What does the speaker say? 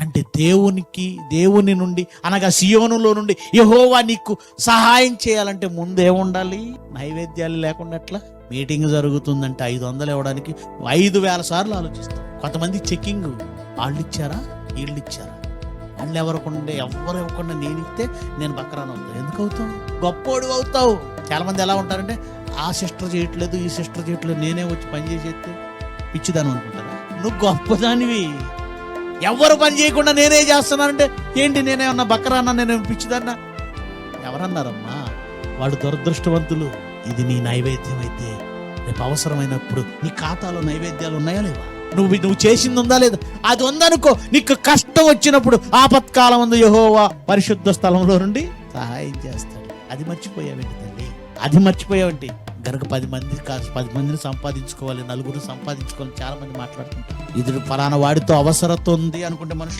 అంటే దేవుని నుండి అనగా సియోనులో నుండి యెహోవా నీకు సహాయం చేయాలంటే ముందేముండాలి? నైవేద్యాలు లేకుండా ఎట్లా? మీటింగ్ జరుగుతుందంటే 500 ఇవ్వడానికి 5000 సార్లు ఆలోచిస్తాం. కొంతమంది చెకింగ్, వాళ్ళు ఇచ్చారా వీళ్ళు ఇచ్చారా, వాళ్ళు ఎవరు ఇవ్వకుండా నేను ఇస్తే నేను బకరాన్ అవుతాను. ఎందుకు అవుతావు? గొప్పోడు అవుతావు. చాలా మంది ఎలా ఉంటారంటే ఆ సిస్టర్ చేయట్లేదు ఈ సిస్టర్ చేయట్లేదు, నేనే వచ్చి పని చేసేస్తే పిచ్చిదాను అనుకుంటారా? నువ్వు గొప్పదానివి. ఎవరు పని చేయకుండా నేనే చేస్తున్నానంటే ఏంటి? నేనేమన్నా బకరాన్నా? నేను పిచ్చిదాన్నా? ఎవరన్నారమ్మా? వాళ్ళు దురదృష్టవంతులు. ఇది నీ నైవేద్యం అయితే రేపు అవసరమైనప్పుడు నీ ఖాతాలో నైవేద్యాలు ఉన్నాయా లేవా? నువ్వు చేసింది ఉందా లేదా? అది ఉందనుకో, నీకు కష్టం వచ్చినప్పుడు ఆపత్కాలం ముందు యెహోవా పరిశుద్ధ స్థలంలో నుండి సహాయం చేస్తాడు. అది మర్చిపోయావేంటి తల్లి? అది మర్చిపోయావేంటి? గనక 10 మందిని సంపాదించుకోవాలి, 4 సంపాదించుకోవాలి. చాలా మంది మాట్లాడుతుంటారు, ఇది ఫలానా వాడితో అవసరత ఉంది అనుకుంటే మనుషులు